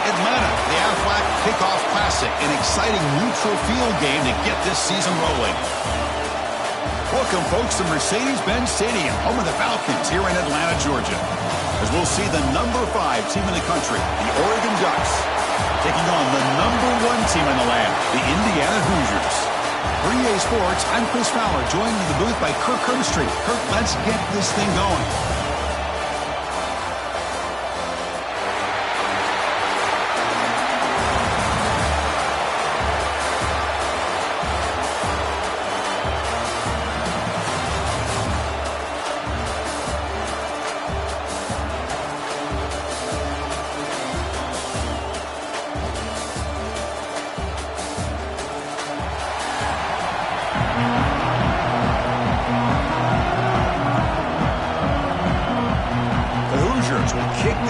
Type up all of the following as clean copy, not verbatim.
Atlanta, the Aflac Kickoff Classic, an exciting neutral field game to get this season rolling. Welcome, folks, to Mercedes-Benz Stadium, home of the Falcons here in Atlanta, Georgia, as we'll see the number 5 team in the country, the Oregon Ducks, taking on the number 1 team in the land, the Indiana Hoosiers. For EA Sports, I'm Chris Fowler, joined in the booth by Kirk Herbstreit. Kirk, let's get this thing going.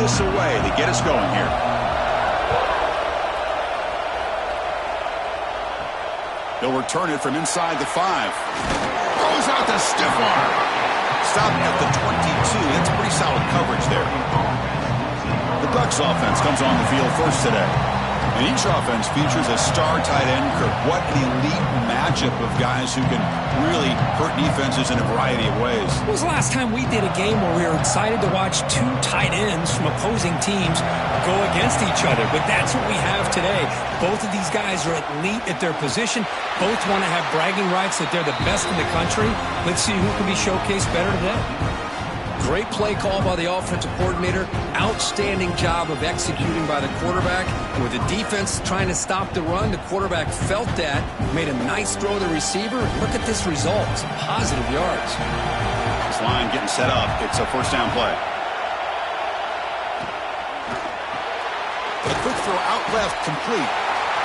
Away to get us going here. They'll return it from inside the 5. Throws out the stiff arm. Stopped at the 22. That's pretty solid coverage there. The Ducks offense comes on the field first today. And each offense features a star tight end. Kirk, what an elite matchup of guys who can really hurt defenses in a variety of ways. When was the last time we did a game where we were excited to watch 2 tight ends from opposing teams go against each other? But that's what we have today. Both of these guys are elite at their position. Both want to have bragging rights that they're the best in the country. Let's see who can be showcased better today. Great play call by the offensive coordinator. Outstanding job of executing by the quarterback. With the defense trying to stop the run, the quarterback felt that, made a nice throw to the receiver. Look at this result. Some positive yards. This line getting set up. It's a first down play. A quick throw out left, complete.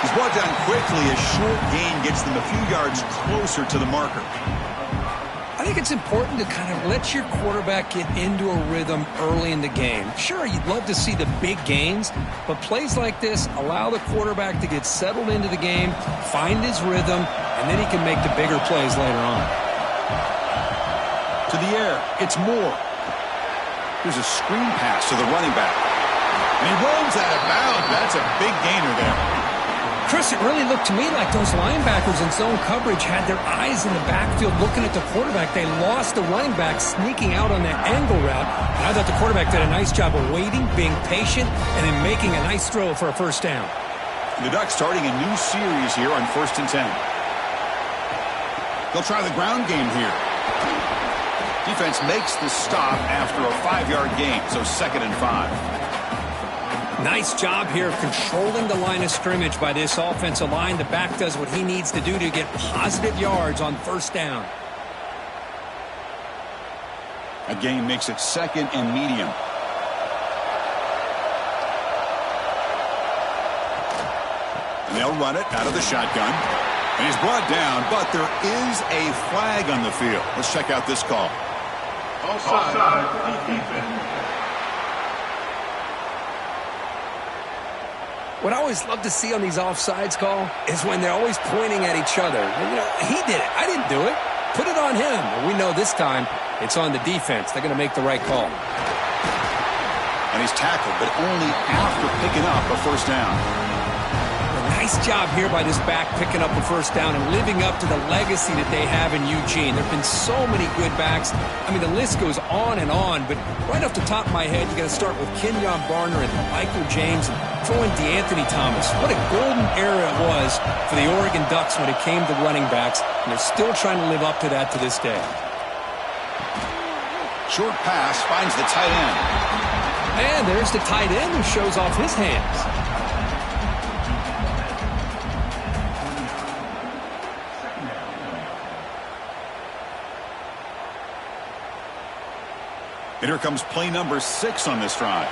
He's brought down quickly. A short gain gets them a few yards closer to the marker. I think it's important to kind of let your quarterback get into a rhythm early in the game. Sure, you'd love to see the big gains, but plays like this allow the quarterback to get settled into the game, find his rhythm, and then he can make the bigger plays later on. To the air, it's Moore. Here's a screen pass to the running back. And he rolls out of bounds. That's a big gainer there. Chris, it really looked to me like those linebackers in zone coverage had their eyes in the backfield looking at the quarterback. They lost the running back sneaking out on that angle route. And I thought the quarterback did a nice job of waiting, being patient, and then making a nice throw for a first down. The Ducks starting a new series here on 1st and 10. They'll try the ground game here. Defense makes the stop after a 5-yard gain, so 2nd and 5. Nice job here of controlling the line of scrimmage by this offensive line. The back does what he needs to do to get positive yards on first down. A gain makes it 2nd and medium. And they'll run it out of the shotgun. And he's brought down, but there is a flag on the field. Let's check out this call. Offside, defense. What I always love to see on these offsides call is when they're always pointing at each other. You know, he did it. I didn't do it. Put it on him. And we know this time it's on the defense. They're going to make the right call. And he's tackled, but only after picking up a first down. Nice job here by this back picking up a first down and living up to the legacy that they have in Eugene. There have been so many good backs. I mean, the list goes on and on, but right off the top of my head, you got to start with Kenyon Barner and Michael James and throw in DeAnthony Thomas. What a golden era it was for the Oregon Ducks when it came to running backs, and they're still trying to live up to that to this day. Short pass finds the tight end. And there's the tight end who shows off his hands. And here comes play number 6 on this drive.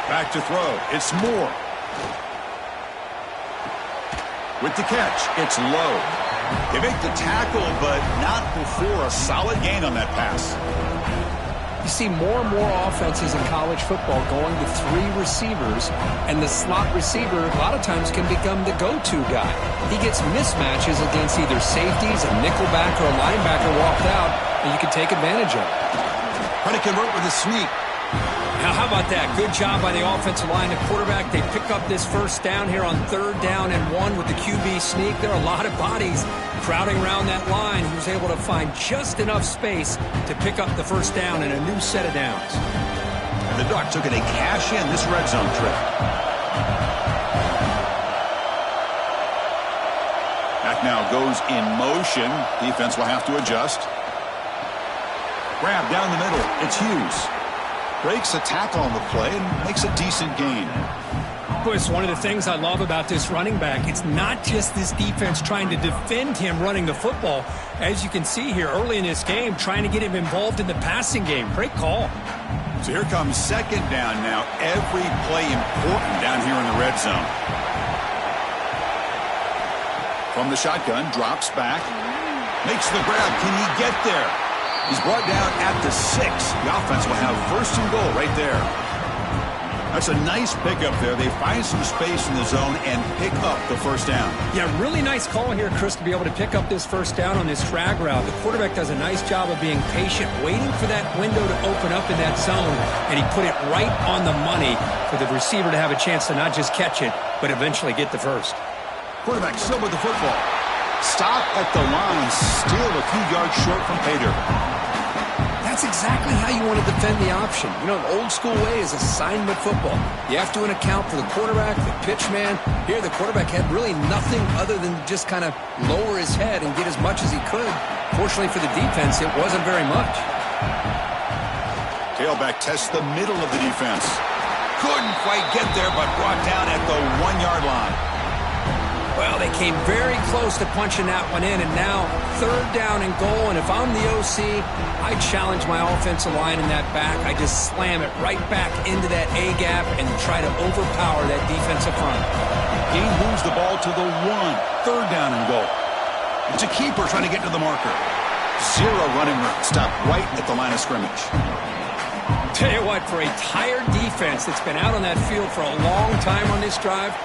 Back to throw. It's Moore. With the catch, it's low. They make the tackle, but not before a solid gain on that pass. You see more and more offenses in college football going to 3 receivers, and the slot receiver a lot of times can become the go-to guy. He gets mismatches against either safeties, a nickelback, or a linebacker walked out, and you can take advantage of it. Trying to convert with a sneak. Now, how about that? Good job by the offensive line. The quarterback, they pick up this first down here on 3rd down and 1 with the QB sneak. There are a lot of bodies crowding around that line. He was able to find just enough space to pick up the first down and a new set of downs. And the Ducks took it a cash in this red zone trip. Back now goes in motion. Defense will have to adjust. Grab down the middle. It's Hughes. Breaks a tackle on the play and makes a decent gain. It's one of the things I love about this running back. It's not just this defense trying to defend him running the football. As you can see here early in this game, trying to get him involved in the passing game. Great call. So here comes 2nd down now. Every play important down here in the red zone. From the shotgun, drops back. Makes the grab. Can he get there? He's brought down at the 6. The offense will have 1st and goal right there. That's a nice pickup there. They find some space in the zone and pick up the first down. Yeah, really nice call here, Chris, to be able to pick up this first down on this drag route. The quarterback does a nice job of being patient, waiting for that window to open up in that zone, and he put it right on the money for the receiver to have a chance to not just catch it, but eventually get the first. Quarterback still with the football. Stop at the line, still a few yards short from pay dirt. That's exactly how you want to defend the option. You know, an old-school way is assignment football. You have to account for the quarterback, the pitch man. Here, the quarterback had really nothing other than just kind of lower his head and get as much as he could. Fortunately for the defense, it wasn't very much. Tailback tests the middle of the defense. Couldn't quite get there, but brought down at the 1-yard line. Well, they came very close to punching that one in, and now 3rd down and goal. And if I'm the OC, I challenge my offensive line in that back. I just slam it right back into that A-gap and try to overpower that defensive front. He moves the ball to the 1. 3rd down and goal. It's a keeper trying to get to the marker. 0 running room. Stop right at the line of scrimmage. Tell you what, for a tired defense that's been out on that field for a long time on this drive,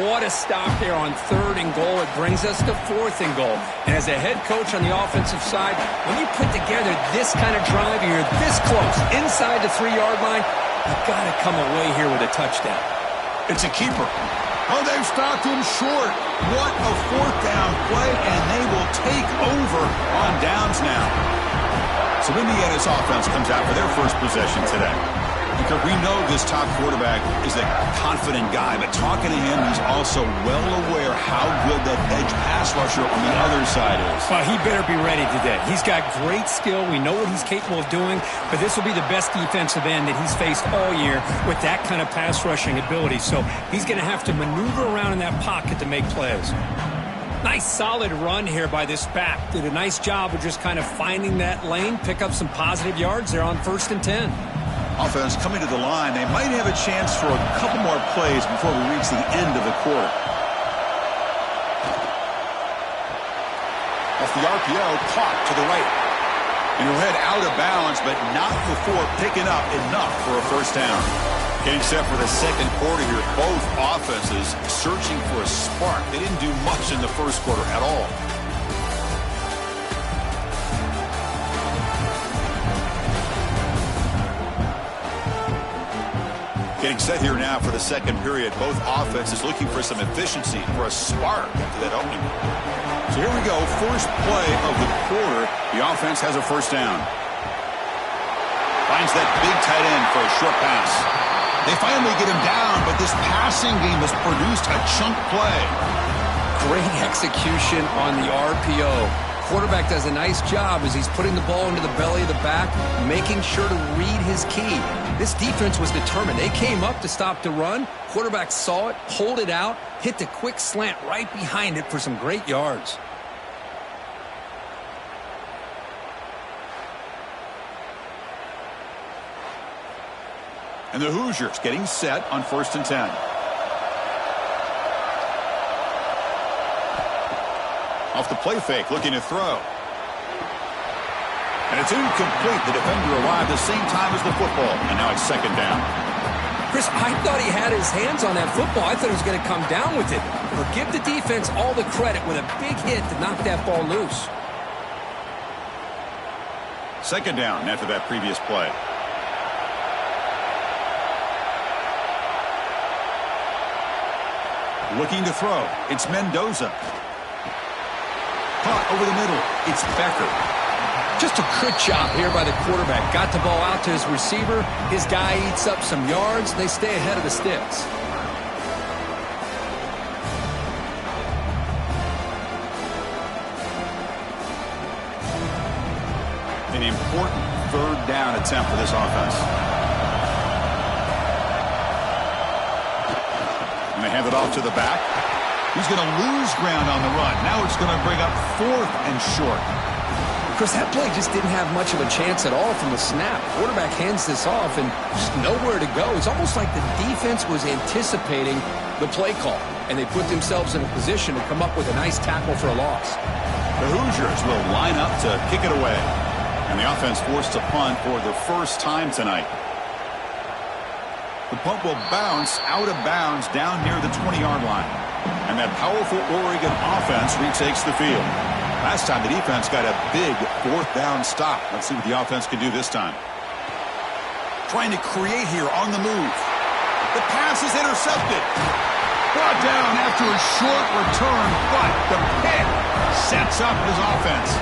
what a stop there on 3rd and goal. It brings us to 4th and goal. And as a head coach on the offensive side, when you put together this kind of drive, you're this close, inside the 3-yard line, you've got to come away here with a touchdown. It's a keeper. Oh, they've stopped him short. What a 4th down play, and they will take over on downs now. So Indiana's offense comes out for their first possession today. Because we know this top quarterback is a confident guy, but talking to him, he's also well aware how good that edge pass rusher on the other side is. Well, he better be ready today. He's got great skill. We know what he's capable of doing, but this will be the best defensive end that he's faced all year with that kind of pass rushing ability. So he's going to have to maneuver around in that pocket to make plays. Nice solid run here by this back. Did a nice job of just kind of finding that lane, pick up some positive yards there on 1st and 10. Offense coming to the line. They might have a chance for a couple more plays before we reach the end of the quarter. Off the RPO, caught to the right. And he'll head out of bounds, but not before picking up enough for a first down. Getting set for the 2nd quarter here. Both offenses searching for a spark. They didn't do much in the 1st quarter at all. Getting set here now for the 2nd period. Both offenses looking for some efficiency, for a spark after that opening. So here we go. First play of the quarter. The offense has a first down. Finds that big tight end for a short pass. They finally get him down, but this passing game has produced a chunk play. Great execution on the RPO. Quarterback does a nice job as he's putting the ball into the belly of the back, making sure to read his key. This defense was determined. They came up to stop the run. Quarterback saw it, pulled it out, hit the quick slant right behind it for some great yards. And the Hoosiers getting set on 1st and 10. Off the play fake, looking to throw. And it's incomplete. The defender arrived the same time as the football. And now it's 2nd down. Chris, I thought he had his hands on that football. I thought he was going to come down with it. But give the defense all the credit with a big hit to knock that ball loose. 2nd down after that previous play. Looking to throw. It's Mendoza. Caught over the middle. It's Becker. Just a good job here by the quarterback. Got the ball out to his receiver. His guy eats up some yards. They stay ahead of the sticks. An important third down attempt for this offense. And they hand it off to the back. He's going to lose ground on the run. Now it's going to bring up 4th and short. Chris, that play just didn't have much of a chance at all from the snap. Quarterback hands this off and just nowhere to go. It's almost like the defense was anticipating the play call, and they put themselves in a position to come up with a nice tackle for a loss. The Hoosiers will line up to kick it away. And the offense forced to punt for the first time tonight. The punt will bounce out of bounds down near the 20-yard line. And that powerful Oregon offense retakes the field. Last time the defense got a big 4th down stop. Let's see what the offense can do this time. Trying to create here on the move. The pass is intercepted. Brought down after a short return, but the pick sets up his offense.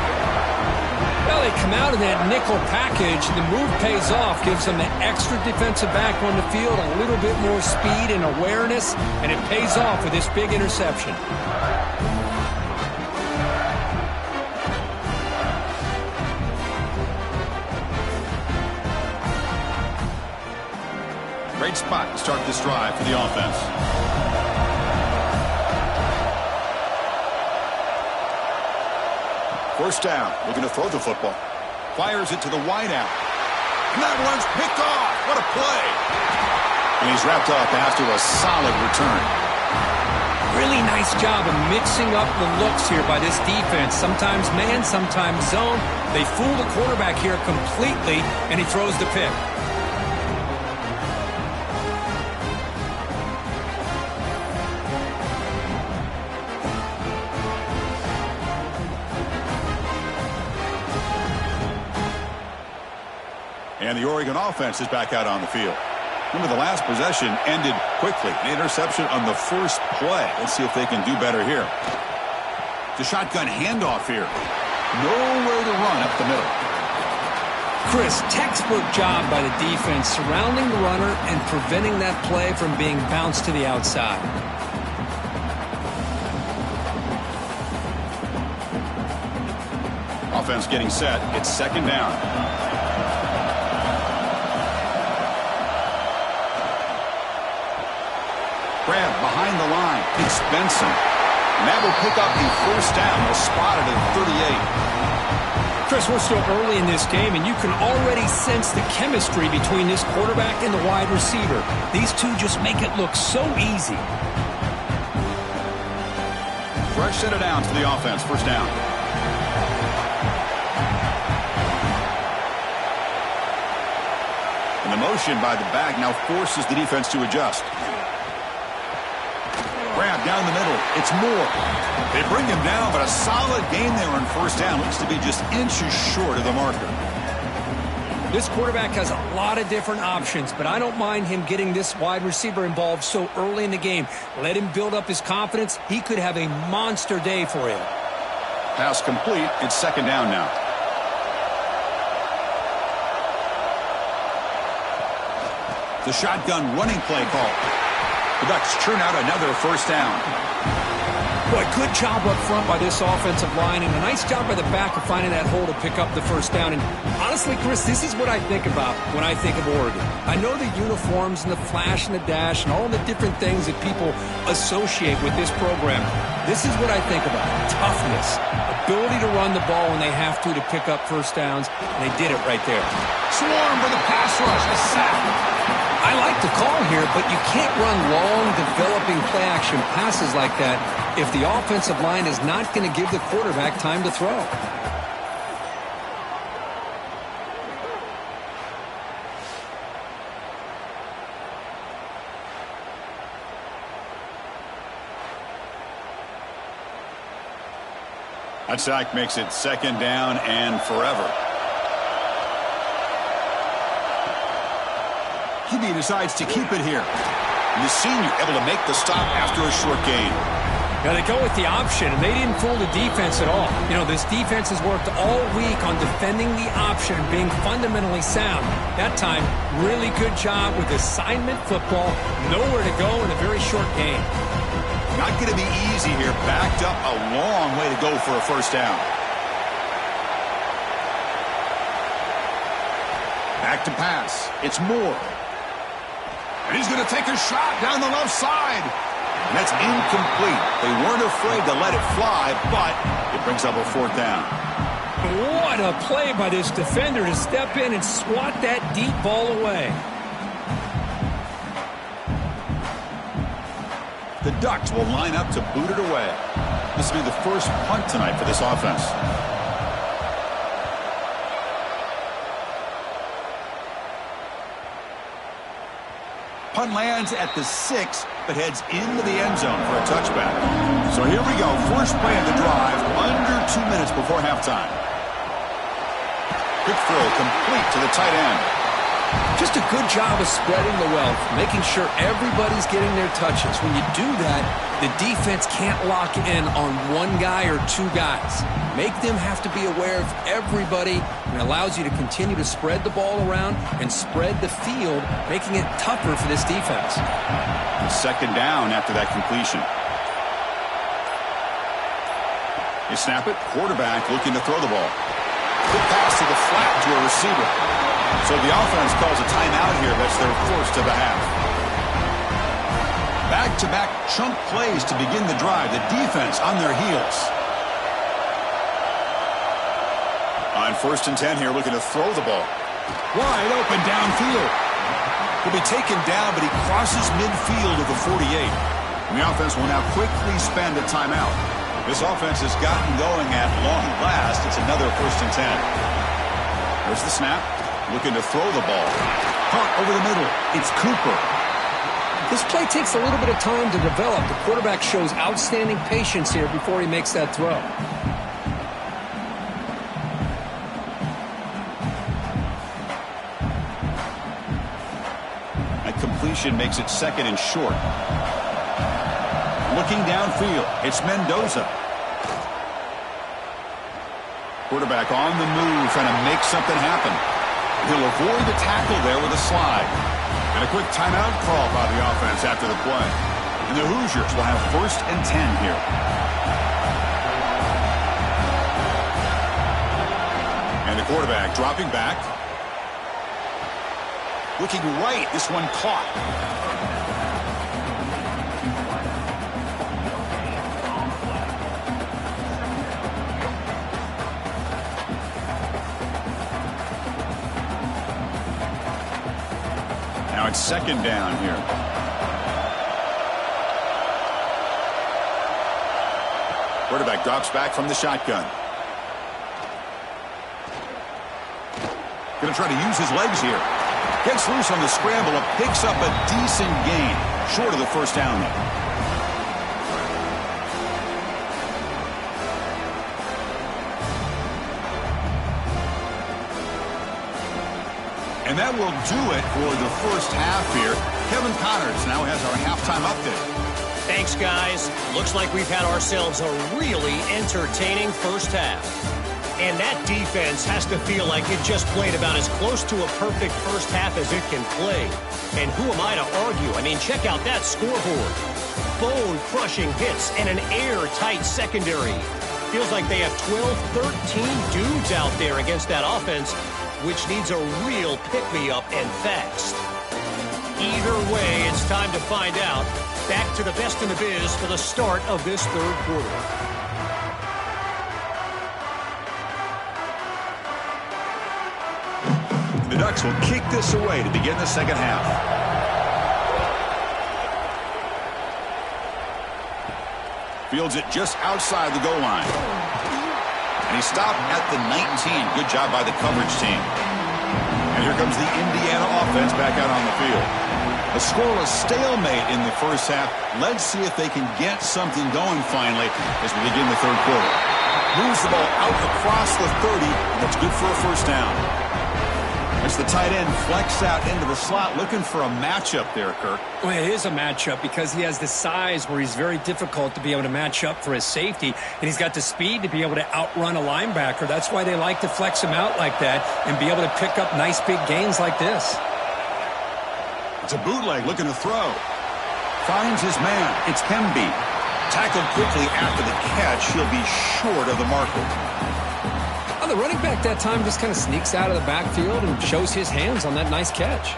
Well, they come out of that nickel package. The move pays off, gives them an extra defensive back on the field, a little bit more speed and awareness, and it pays off with this big interception. Great spot to start this drive for the offense. First down, looking to throw the football. Fires it to the wideout. And that one's picked off. What a play. And he's wrapped up after a solid return. Really nice job of mixing up the looks here by this defense. Sometimes man, sometimes zone. They fool the quarterback here completely, and he throws the pick. And the Oregon offense is back out on the field. Remember, the last possession ended quickly. An interception on the first play. Let's see if they can do better here. The shotgun handoff here. Nowhere to run up the middle. Chris, textbook job by the defense surrounding the runner and preventing that play from being bounced to the outside. Offense getting set. It's second down. Grab behind the line. It's Benson. And that will pick up the first down. They'll spot it at 38. Chris, we're still early in this game, and you can already sense the chemistry between this quarterback and the wide receiver. These two just make it look so easy. Fresh set of downs for the offense. First down. And the motion by the back now forces the defense to adjust. Grab down the middle. It's Moore. They bring him down, but a solid gain there on first down. Looks to be just inches short of the marker. This quarterback has a lot of different options, but I don't mind him getting this wide receiver involved so early in the game. Let him build up his confidence. He could have a monster day for him. Pass complete. It's second down now. The shotgun running play call. The Ducks churn out another first down. Boy, good job up front by this offensive line, and a nice job by the back of finding that hole to pick up the first down. And honestly, Chris, this is what I think about when I think of Oregon. I know the uniforms and the flash and the dash and all the different things that people associate with this program. This is what I think about. Toughness, ability to run the ball when they have to pick up first downs, and they did it right there. Swarm for the pass rush. A sack. I like the call here, but you can't run long, developing play-action passes like that if the offensive line is not going to give the quarterback time to throw. That sack makes it second down and forever. He decides to keep it here. And the senior able to make the stop after a short gain. Now they go with the option, and they didn't fool the defense at all. You know, this defense has worked all week on defending the option and being fundamentally sound. That time, really good job with assignment football. Nowhere to go in a very short game. Not going to be easy here. Backed up a long way to go for a first down. Back to pass. It's Moore. And he's going to take a shot down the left side. And that's incomplete. They weren't afraid to let it fly, but it brings up a fourth down. What a play by this defender to step in and swat that deep ball away. The Ducks will line up to boot it away. This will be the first punt tonight for this offense. Punt lands at the 6, but heads into the end zone for a touchback. So here we go. First play of the drive, under 2 minutes before halftime. Quick throw complete to the tight end. Just a good job of spreading the wealth, making sure everybody's getting their touches. When you do that, the defense can't lock in on one guy or two guys. Make them have to be aware of everybody, and allows you to continue to spread the ball around and spread the field, making it tougher for this defense. Second down after that completion. You snap it, quarterback looking to throw the ball. Good pass to the flat to a receiver. So the offense calls a timeout here. That's their first of the half. Back-to-back chunk plays to begin the drive. The defense on their heels. On 1st and 10 here, looking to throw the ball. Wide open downfield. He'll be taken down, but he crosses midfield of the 48. And the offense will now quickly spend a timeout. This offense has gotten going at long last. It's another 1st and 10. There's the snap. Looking to throw the ball. Caught over the middle. It's Cooper. This play takes a little bit of time to develop. The quarterback shows outstanding patience here before he makes that throw. That completion makes it 2nd and short. Looking downfield. It's Mendoza. Quarterback on the move, trying to make something happen. He'll avoid the tackle there with a slide. And a quick timeout call by the offense after the play. And the Hoosiers will have 1st and 10 here. And the quarterback dropping back. Looking right. This one caught. Now it's 2nd down here. Quarterback drops back from the shotgun. Going to try to use his legs here. Gets loose on the scramble and picks up a decent gain. Short of the first down though. And that will do it for the first half here. Kevin Connors now has our halftime update. Thanks, guys. Looks like we've had ourselves a really entertaining first half. And that defense has to feel like it just played about as close to a perfect first half as it can play. And who am I to argue? I mean, check out that scoreboard. Bone-crushing hits and an airtight secondary. Feels like they have 12, 13 dudes out there against that offense, which needs a real pick-me-up and fast. Either way, it's time to find out. Back to the best in the biz for the start of this third quarter. The Ducks will kick this away to begin the second half. Fields it just outside the goal line. And he stopped at the 19. Good job by the coverage team. And here comes the Indiana offense back out on the field. A scoreless stalemate in the first half. Let's see if they can get something going finally as we begin the third quarter. Moves the ball out across the 30. That's good for a first down. As the tight end flex out into the slot, looking for a matchup there, Kirk. Well, it is a matchup because he has the size where he's very difficult to be able to match up for his safety, and he's got the speed to be able to outrun a linebacker. That's why they like to flex him out like that and be able to pick up nice big gains like this. It's a bootleg looking to throw. Finds his man. It's Hemby. Tackled quickly after the catch. He'll be short of the marker. The running back that time just kind of sneaks out of the backfield and shows his hands on that nice catch.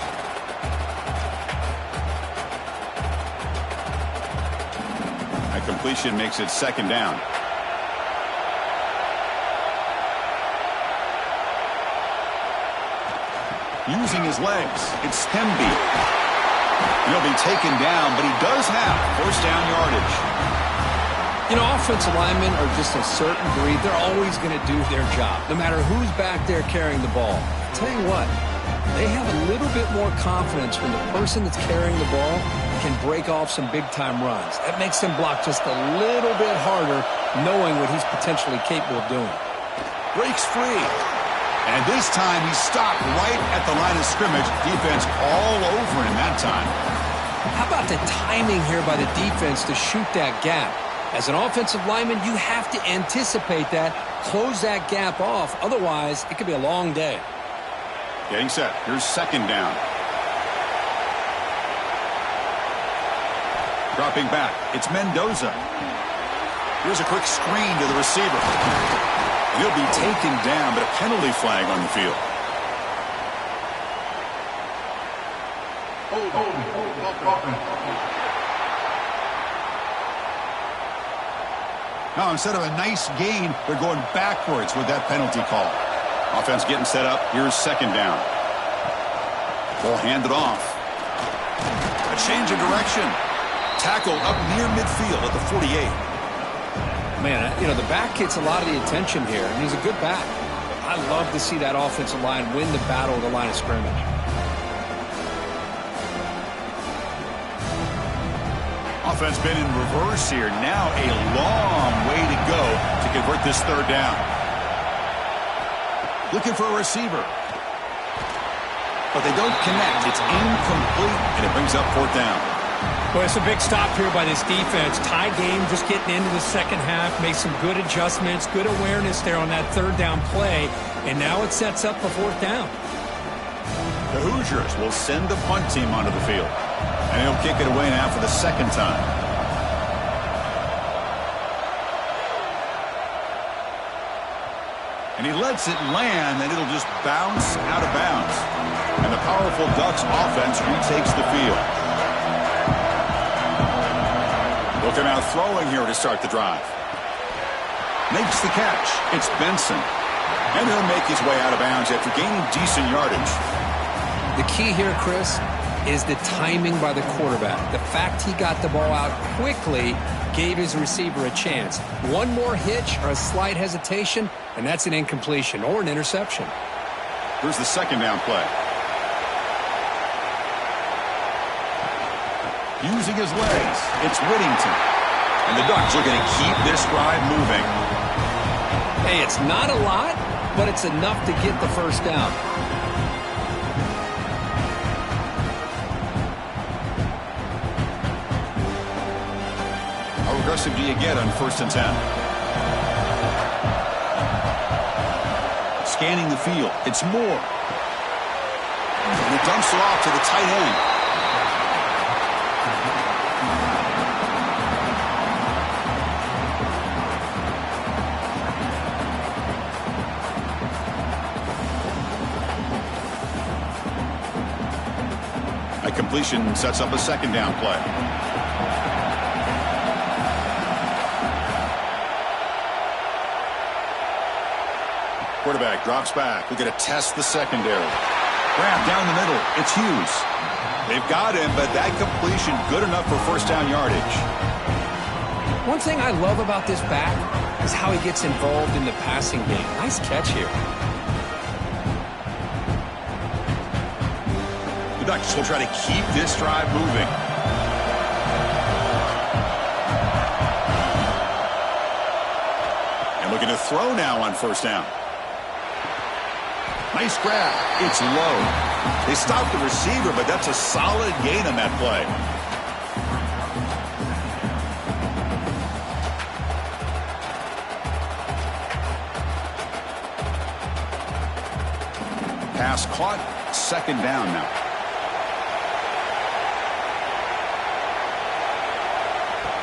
That completion makes it second down. Using his legs, it's Hemby. He'll be taken down, but he does have first down yardage. You know, offensive linemen are just a certain breed. They're always going to do their job, no matter who's back there carrying the ball. I'll tell you what, they have a little bit more confidence when the person that's carrying the ball can break off some big-time runs. That makes them block just a little bit harder, knowing what he's potentially capable of doing. Breaks free. And this time he stopped right at the line of scrimmage. Defense all over him that time. How about the timing here by the defense to shoot that gap? As an offensive lineman, you have to anticipate that, close that gap off. Otherwise, it could be a long day. Getting set. Here's second down. Dropping back. It's Mendoza. Here's a quick screen to the receiver. He'll be taken down, but a penalty flag on the field. Now, instead of a nice gain, they're going backwards with that penalty call. Offense getting set up. Here's second down. Ball handed off. A change of direction. Tackle up near midfield at the 48. Man, you know, the back gets a lot of the attention here, and he's a good back. I love to see that offensive line win the battle of the line of scrimmage. Offense been in reverse here. Now a long way to go to convert this third down. Looking for a receiver. But they don't connect. It's incomplete, and it brings up fourth down. Well, it's a big stop here by this defense. Tie game, just getting into the second half, make some good adjustments, good awareness there on that third down play, and now it sets up for fourth down. The Hoosiers will send the punt team onto the field. And he'll kick it away now for the second time. And he lets it land, and it'll just bounce out of bounds. And the powerful Ducks offense retakes the field. Looking out throwing here to start the drive. Makes the catch. It's Benson. And he'll make his way out of bounds after gaining decent yardage. The key here, Chris, is the timing by the quarterback. The fact he got the ball out quickly gave his receiver a chance. One more hitch or a slight hesitation, and that's an incompletion or an interception. Here's the second down play. Using his legs, it's Whittington. And the Ducks looking to keep this drive moving. Hey, it's not a lot, but it's enough to get the first down. How aggressive do you get on 1st and 10? Scanning the field. It's Moore. And he dumps it off to the tight end. A completion sets up a second down play. Quarterback drops back. We're going to test the secondary. Grab down the middle. It's Hughes. They've got him, but that completion good enough for first down yardage. One thing I love about this back is how he gets involved in the passing game. Nice catch here. The Ducks will try to keep this drive moving. And looking to throw now on first down. Nice grab. It's low. They stopped the receiver, but that's a solid gain on that play. Pass caught. Second down now.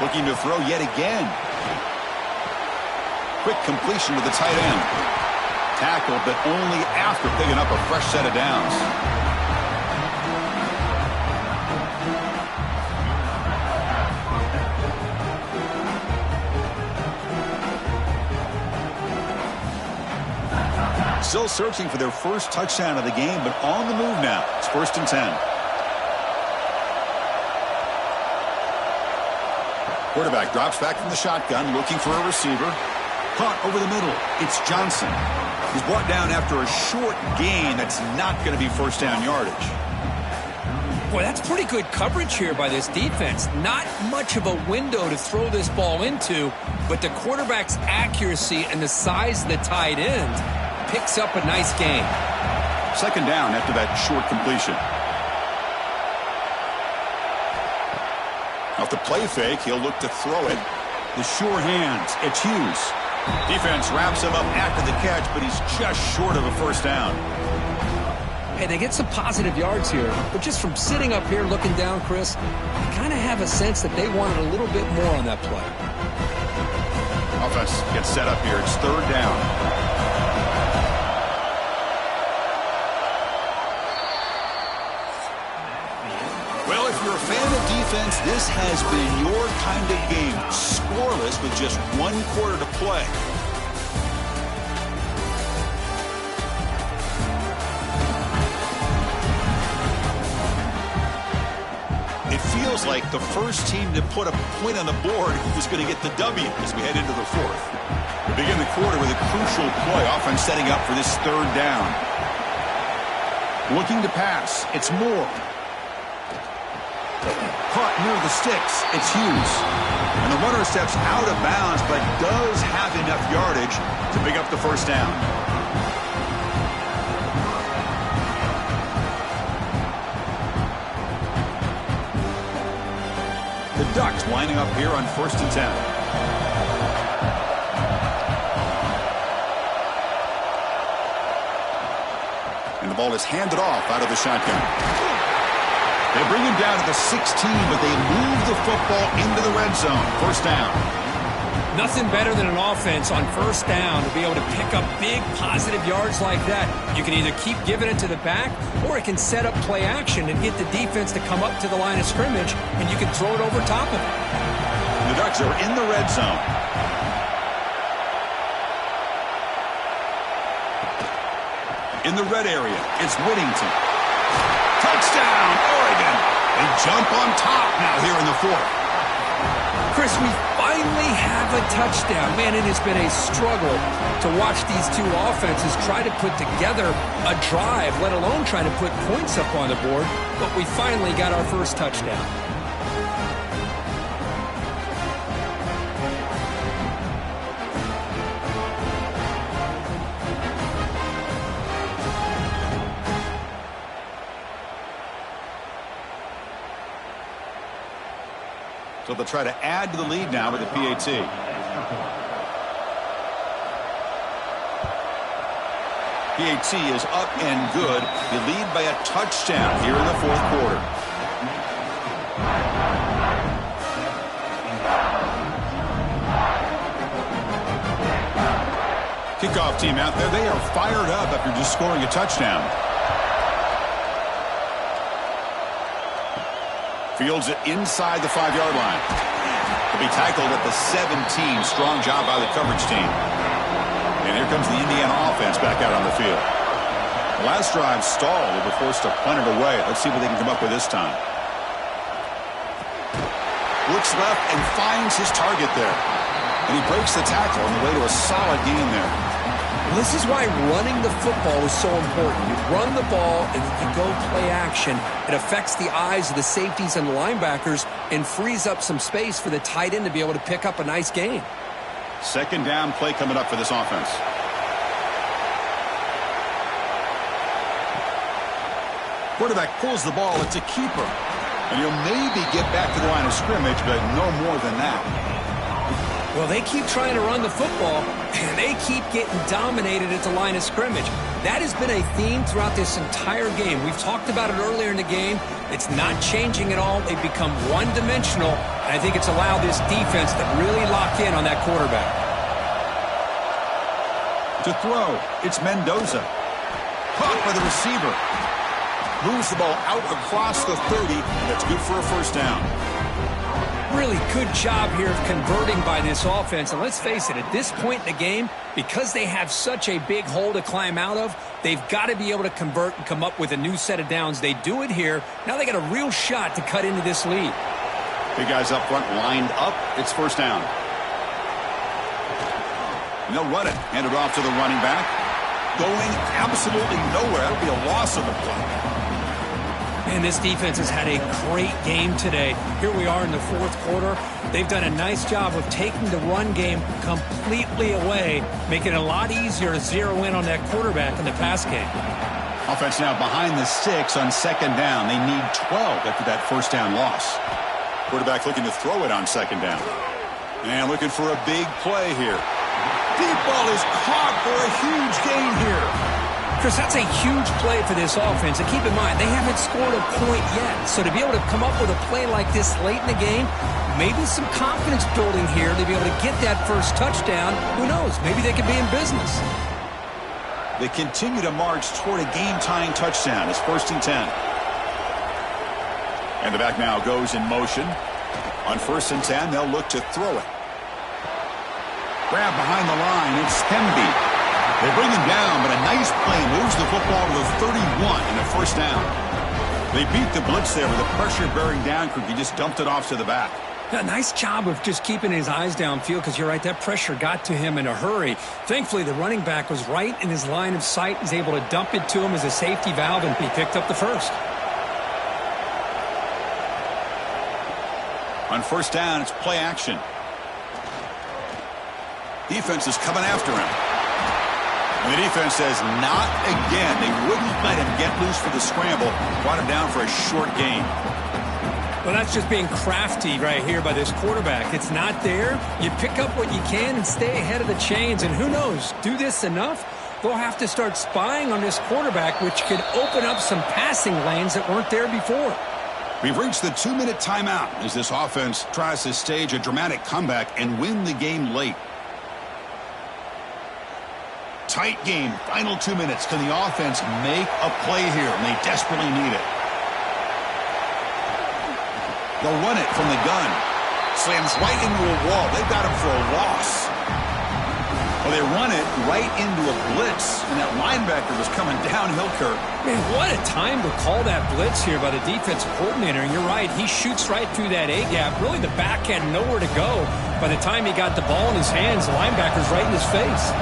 Looking to throw yet again. Quick completion to the tight end. Tackled, but only after picking up a fresh set of downs. Still searching for their first touchdown of the game, but on the move now. It's 1st and 10. Quarterback drops back from the shotgun, looking for a receiver. Caught over the middle. It's Johnson. He's brought down after a short gain that's not going to be first down yardage. Boy, that's pretty good coverage here by this defense. Not much of a window to throw this ball into, but the quarterback's accuracy and the size of the tight end picks up a nice gain. Second down after that short completion. Off the play fake, he'll look to throw it. The sure hands. It's Hughes. Defense wraps him up after the catch, but he's just short of a first down. Hey, they get some positive yards here, but just from sitting up here looking down, Chris, I kind of have a sense that they wanted a little bit more on that play. Offense gets set up here. It's third down. Well, if you're a fan of defense, this has been your kind of game. Scoreless with just 1 quarter to play. It feels like the first team to put a point on the board is going to get the W as we head into the fourth. We begin the quarter with a crucial play. Offense setting up for this third down. Looking to pass. It's Moore. Caught near the sticks. It's Hughes. And the runner steps out of bounds, but does have enough yardage to pick up the first down. The Ducks lining up here on 1st and 10. And the ball is handed off out of the shotgun. They bring him down to the 16, but they move the football into the red zone. First down. Nothing better than an offense on first down to be able to pick up big positive yards like that. You can either keep giving it to the back, or it can set up play action and get the defense to come up to the line of scrimmage, and you can throw it over top of it. The Ducks are in the red zone. In the red area, it's Whittington. Touchdown, Oregon. They jump on top now here in the fourth. Chris, we finally have a touchdown. Man, it has been a struggle to watch these two offenses try to put together a drive, let alone try to put points up on the board. But we finally got our first touchdown. So they'll try to add to the lead now with the PAT. PAT is up and good. They lead by a touchdown here in the fourth quarter. Kickoff team out there. They are fired up after just scoring a touchdown. Fields it inside the 5-yard line. He'll be tackled at the 17. Strong job by the coverage team. And here comes the Indiana offense back out on the field. The last drive stalled. They were forced to punt it away. Let's see what they can come up with this time. Looks left and finds his target there. And he breaks the tackle on the way to a solid gain there. Well, this is why running the football is so important. You run the ball and you go play action. It affects the eyes of the safeties and the linebackers and frees up some space for the tight end to be able to pick up a nice gain. Second down play coming up for this offense. Quarterback pulls the ball. It's a keeper. And he'll maybe get back to the line of scrimmage, but no more than that. Well, they keep trying to run the football, and they keep getting dominated at the line of scrimmage. That has been a theme throughout this entire game. We've talked about it earlier in the game. It's not changing at all. They've become one-dimensional, and I think it's allowed this defense to really lock in on that quarterback. To throw, it's Mendoza. Caught by the receiver. Moves the ball out across the 30, and that's good for a first down. Really good job here of converting by this offense. And let's face it, at this point in the game, because they have such a big hole to climb out of, they've got to be able to convert and come up with a new set of downs. They do it here. Now they got a real shot to cut into this lead. Big guys up front lined up. It's first down. And they'll run it. Hand it off to the running back. Going absolutely nowhere. That'll be a loss of the play. And this defense has had a great game today. Here we are in the fourth quarter. They've done a nice job of taking the run game completely away, making it a lot easier to zero in on that quarterback in the pass game. Offense now behind the 6 on second down. They need 12 after that first down loss. Quarterback looking to throw it on second down. And looking for a big play here. Deep ball is caught for a huge gain here. Chris, that's a huge play for this offense. And keep in mind, they haven't scored a point yet. So to be able to come up with a play like this late in the game, maybe some confidence building here to be able to get that first touchdown. Who knows? Maybe they could be in business. They continue to march toward a game-tying touchdown. It's 1st and 10. And the back now goes in motion. On 1st and 10, they'll look to throw it. Grab behind the line. It's Hemby. They bring him down, but a nice play moves the football to the 31 and a first down. They beat the blitz there with a pressure bearing down crew. He just dumped it off to the back. Yeah, nice job of just keeping his eyes downfield because you're right, that pressure got to him in a hurry. Thankfully, the running back was right in his line of sight. He's able to dump it to him as a safety valve, and he picked up the first. On first down, it's play action. Defense is coming after him. And the defense says, not again. They wouldn't let him get loose for the scramble. Brought him down for a short gain. Well, that's just being crafty right here by this quarterback. It's not there. You pick up what you can and stay ahead of the chains. And who knows, do this enough, they'll have to start spying on this quarterback, which could open up some passing lanes that weren't there before. We've reached the 2-minute timeout as this offense tries to stage a dramatic comeback and win the game late. Tight game, final 2 minutes. Can the offense make a play here? And they desperately need it. They'll run it from the gun. Slams right into a wall. They've got him for a loss. Well, they run it right into a blitz, and that linebacker was coming downhill, Kirk. Man, what a time to call that blitz here by the defensive coordinator. And you're right, he shoots right through that A-gap. Really, the back had nowhere to go. By the time he got the ball in his hands, the linebacker's right in his face.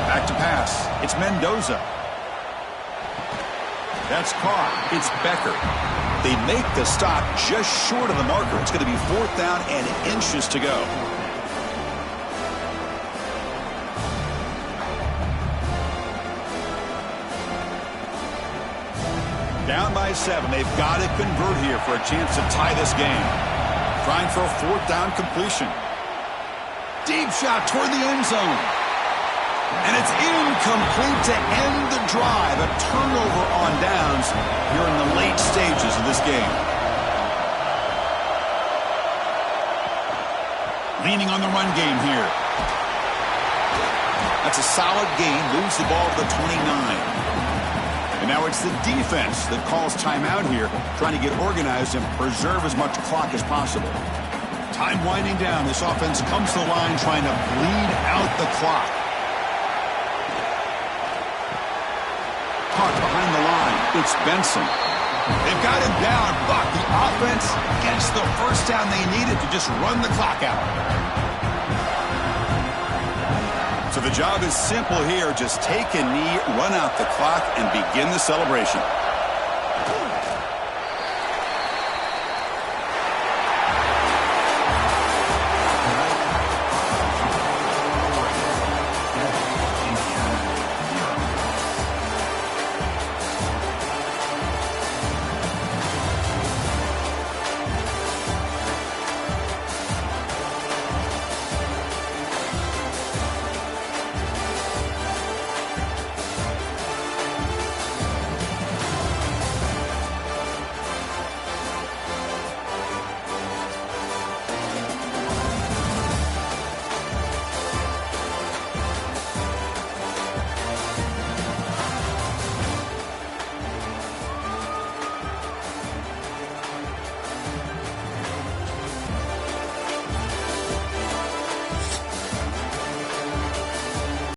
Back to pass. It's Mendoza. That's caught. It's Becker. They make the stop just short of the marker. It's going to be 4th down and inches to go. Down by 7. They've got to convert here for a chance to tie this game. Trying for a 4th down completion. Deep shot toward the end zone. And it's incomplete to end the drive. A turnover on downs here in the late stages of this game. Leaning on the run game here. That's a solid gain. Moves the ball to the 29. And now it's the defense that calls timeout here, trying to get organized and preserve as much clock as possible. Time winding down. This offense comes to the line trying to bleed out the clock. Caught behind the line. It's Benson. They've got him down, but the offense gets the first down they needed to just run the clock out. So the job is simple here. Just take a knee, run out the clock, and begin the celebration.